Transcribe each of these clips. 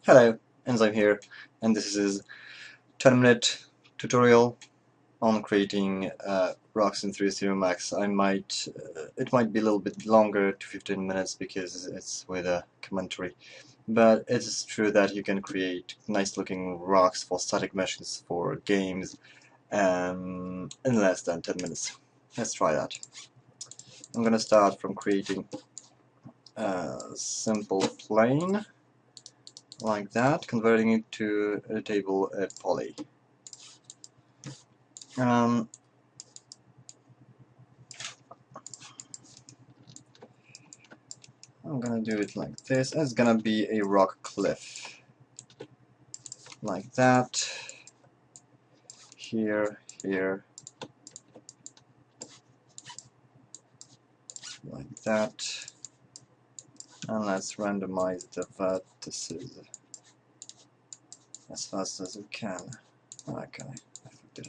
Hello, Enzyme here, and this is 10-minute tutorial on creating rocks in 3D Max. It might be a little bit longer to 15 minutes because it's with a commentary, but it's true that you can create nice looking rocks for static meshes for games in less than 10 minutes. Let's try that. I'm gonna start from creating a simple plane like that, converting it to a table poly. I'm gonna do it like this. It's gonna be a rock cliff like that. Here, like that. And let's randomize the vertices as fast as we can. Okay, I fucked it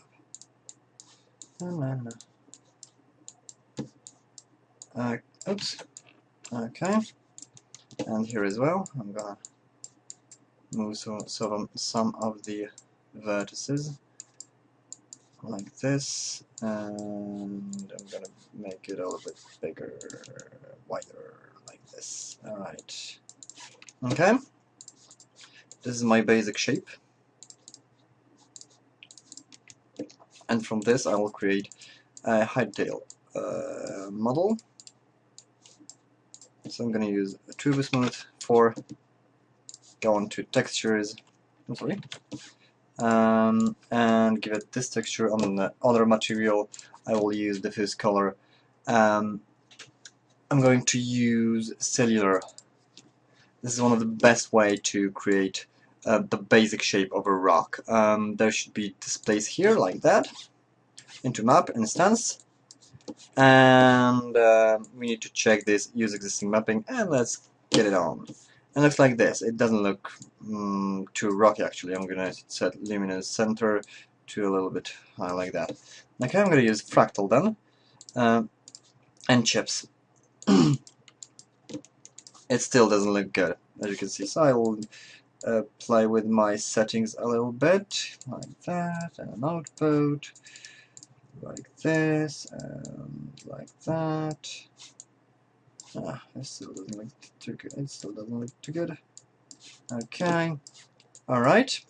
up. Oops. Okay, and here as well. I'm gonna move some of the vertices like this, and I'm gonna make it a little bit bigger, wider, like this. Alright. Okay. This is my basic shape. And from this I will create a hidetail model. So I'm gonna use a Turbo Smooth for go on to textures. I'm sorry. And give it this texture. On the other material I will use diffuse color. I'm going to use cellular. This is one of the best way to create the basic shape of a rock. There should be displays here like that into map instance, and we need to check this use existing mapping, and let's get it on. It looks like this. It doesn't look too rocky actually. I'm gonna set luminous center to a little bit high like that. Okay, I'm gonna use fractal then and chips. It still doesn't look good, as you can see. So I will play with my settings a little bit like that, and an output like this and like that. It still doesn't look too good. It still doesn't look too good. Okay. Alright.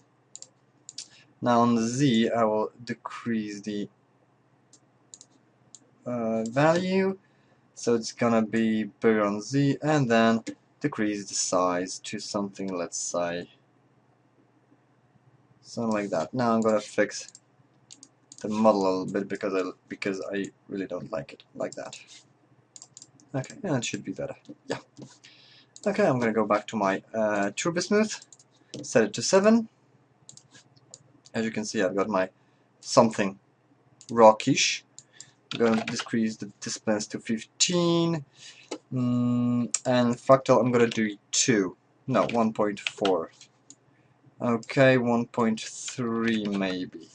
Now on the Z, I will decrease the value, so it's gonna be bigger on Z, and then decrease the size to something, let's say, something like that. Now I'm gonna fix the model a little bit because I really don't like it like that. Okay, and it should be better. Yeah. Okay, I'm gonna go back to my Turbo Smooth, set it to 7. As you can see, I've got my something rockish. I'm gonna decrease the distance to 15, and fractal I'm gonna do 2. No, 1.4. Okay, 1.3 maybe.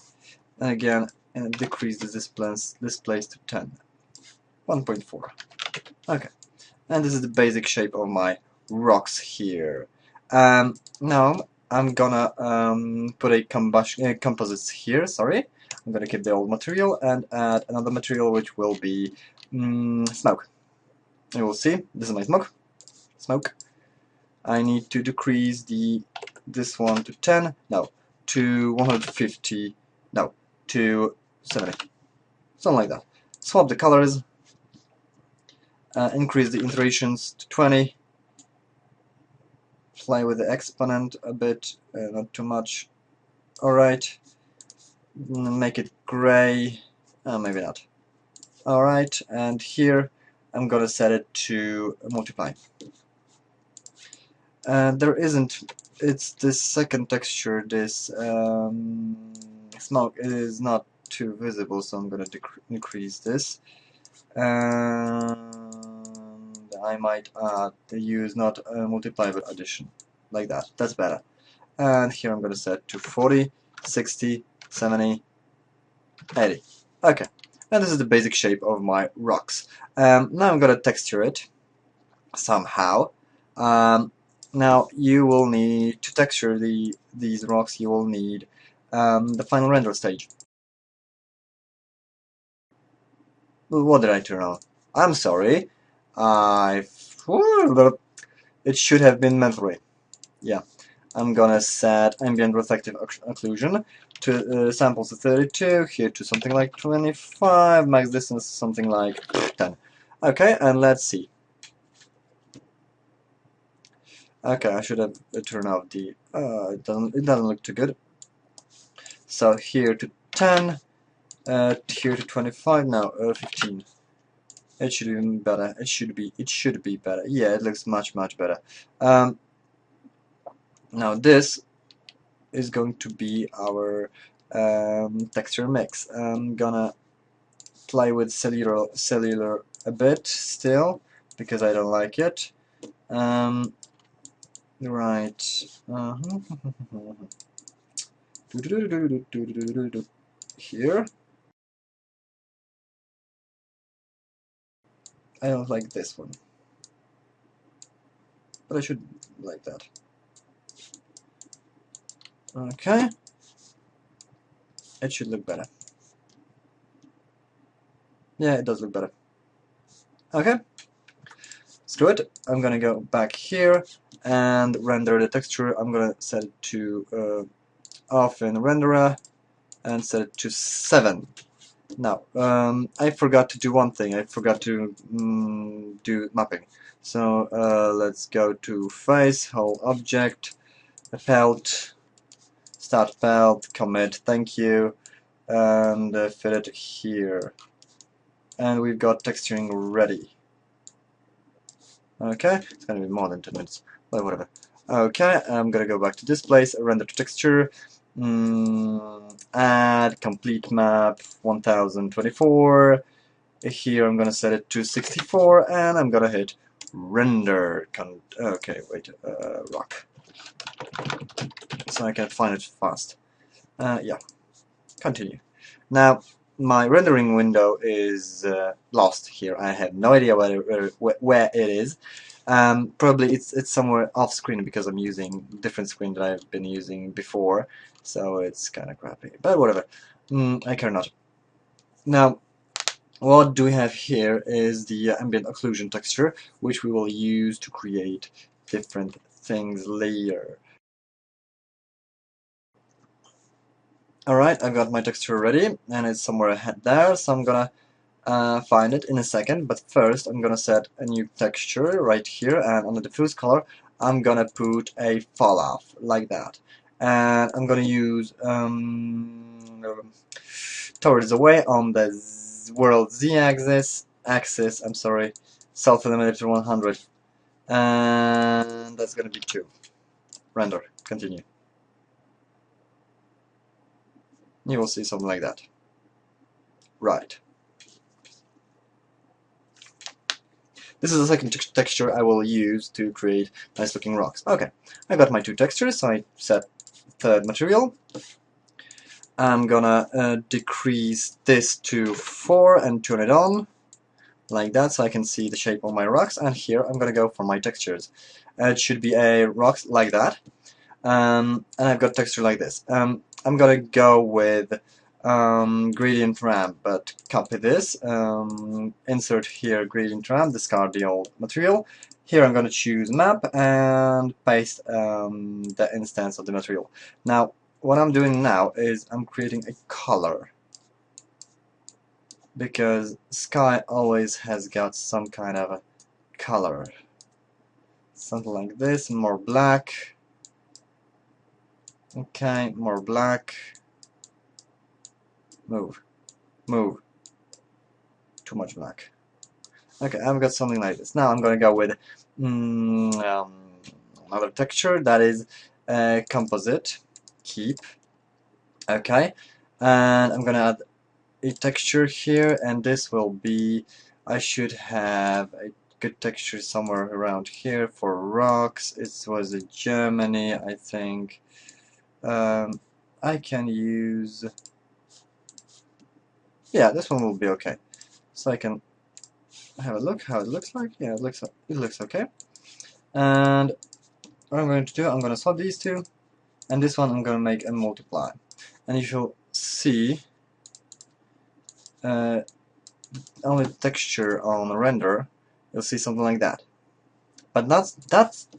And again, decrease the displays to 10. 1.4. Okay, and this is the basic shape of my rocks here. Now I'm gonna put a composites here. Sorry, I'm gonna keep the old material and add another material which will be smoke. You will see this is my smoke. I need to decrease this one to 10. No, to 150. No, to 70. Something like that. Swap the colors. Increase the iterations to 20. Play with the exponent a bit, not too much. Alright. Make it gray. Maybe not. Alright, and here I'm gonna set it to multiply. There isn't. It's this second texture. This smoke is not too visible, so I'm gonna increase this. And I might use not multiply but addition, like that. That's better. And here I'm going to set to 40, 60, 70, 80. Okay, and this is the basic shape of my rocks. Now I'm going to texture it somehow. Now you will need to texture these rocks. You will need the final render stage. What did I turn on? I'm sorry. I it should have been mentally. Yeah. I'm gonna set ambient reflective occlusion to samples to 32, here to something like 25, max distance something like 10. Okay, and let's see. Okay, I should have turned off the. It doesn't look too good. So here to 10, here to 25. Now 15. It should be better. It should be better. Yeah, it looks much better. Now this is going to be our texture mix. I'm gonna play with cellular a bit still because I don't like it. Right. Here. I don't like this one, but I should like that. Okay. It should look better. Yeah, it does look better. Okay. Screw it. I'm gonna go back here and render the texture. I'm gonna set it to off in renderer and set it to 7. Now, I forgot to do one thing. I forgot to do mapping. So let's go to face, whole object, pelt, start pelt, commit, thank you, and fit it here. And we've got texturing ready. Okay, it's gonna be more than 10 minutes, but whatever. Okay, I'm gonna go back to this place, render to texture, add complete map 1024. Here I'm gonna set it to 64, and I'm gonna hit render. Okay, wait, rock, so I can find it fast. Yeah, continue. Now my rendering window is lost here. I have no idea where it is. Probably it's somewhere off screen because I'm using different screen that I've been using before, so it's kind of crappy. But whatever. I care not. Now, what do we have here is the ambient occlusion texture, which we will use to create different things later. Alright, I've got my texture ready, and it's somewhere ahead there, so I'm gonna find it in a second, but first I'm gonna set a new texture right here, and on the diffuse color I'm gonna put a fall off like that, and I'm gonna use towards away on the world z-axis I'm sorry, self-eliminator 100, and that's gonna be 2. Render, continue. You will see something like that. Right. This is the second texture I will use to create nice looking rocks. Okay, I got my 2 textures, so I set third material. I'm gonna decrease this to 4 and turn it on, like that, so I can see the shape of my rocks, and here I'm gonna go for my textures. It should be a rocks like that, and I've got texture like this. I'm gonna go with gradient ramp, but copy this, insert here gradient ramp, discard the old material. Here I'm going to choose map and paste the instance of the material. Now what I'm doing now is I'm creating a color, because sky always has got some kind of a color. Something like this, more black. Okay, more black. Move. Too much black. Okay, I've got something like this. Now I'm going to go with another texture that is composite. Keep. Okay, and I'm going to add a texture here, and this will be, I should have a good texture somewhere around here for rocks. It was in Germany, I think. I can use, yeah, this one will be okay. So I can have a look how it looks like. Yeah, it looks okay. And what I'm going to do, I'm going to swap these two, and this one I'm going to make a multiply. And you shall see only the texture on render, you'll see something like that. But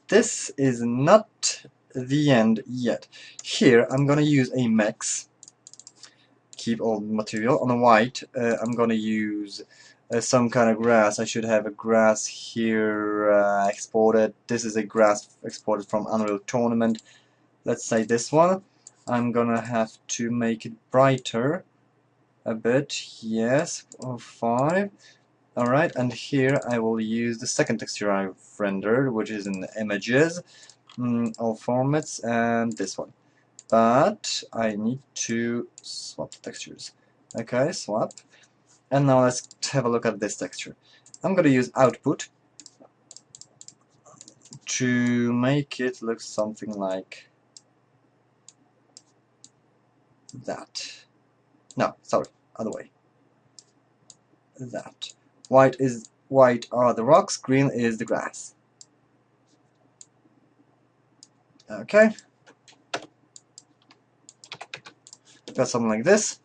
this is not the end yet. Here I'm going to use a mix. Keep all the material. On the white, I'm gonna use some kind of grass. I should have a grass here exported. This is a grass exported from Unreal Tournament. Let's say this one. I'm gonna have to make it brighter a bit. Yes, 5. Alright, and here I will use the second texture I've rendered, which is in images, all formats, and this one. But I need to swap the textures. Okay, swap. And now let's have a look at this texture. I'm going to use output to make it look something like that. No, sorry, other way. That. White are the rocks, green is the grass. Okay. Got something like this,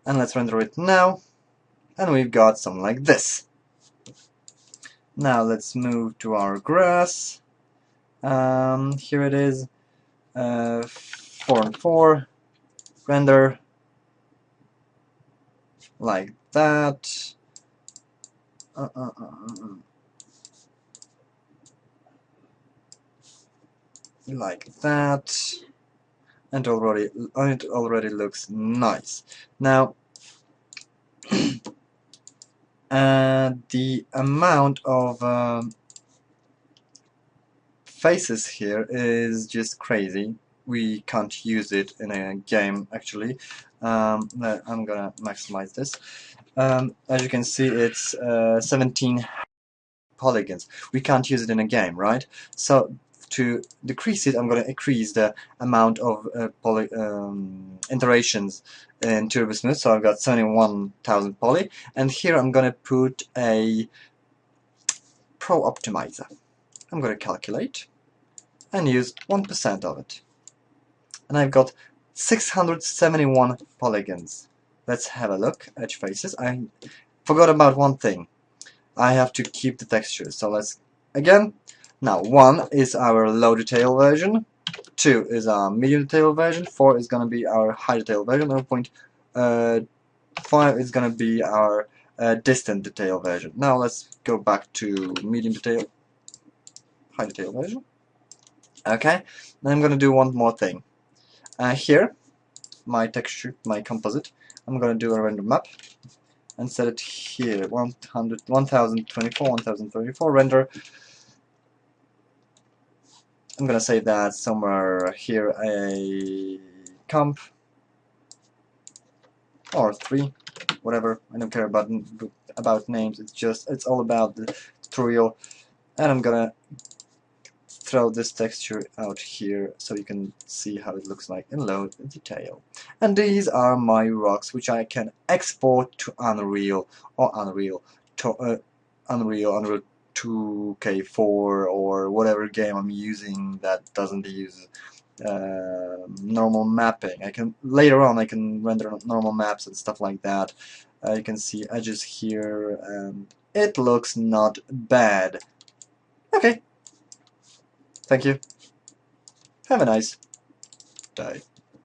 and let's render it now, and we've got something like this. Now let's move to our grass. Here it is, 4 and 4, render like that. Like that. And it already looks nice. Now, the amount of faces here is just crazy. We can't use it in a game actually. I'm gonna maximize this. As you can see, it's 17 polygons. We can't use it in a game, right? So to decrease it, I'm going to increase the amount of iterations in Turbo Smooth. So I've got 71,000 poly, and here I'm going to put a Pro Optimizer. I'm going to calculate and use 1% of it, and I've got 671 polygons. Let's have a look. Edge faces. I forgot about one thing. I have to keep the textures. So let's again. Now 1 is our low detail version, 2 is our medium detail version, 4 is going to be our high detail version, 0.5 is going to be our distant detail version. Now let's go back to medium detail, high detail version. Okay, then I'm going to do one more thing. Here, my texture, my composite, I'm going to do a random map and set it here, 1024, 1034 render. I'm gonna say that somewhere here a comp or 3, whatever. I don't care about names. It's all about the tutorial, and I'm gonna throw this texture out here so you can see how it looks like in low detail. And these are my rocks, which I can export to Unreal or Unreal 2K4 or whatever game I'm using that doesn't use normal mapping. Later on I can render normal maps and stuff like that. You can see edges here, and it looks not bad. Okay, thank you. Have a nice day.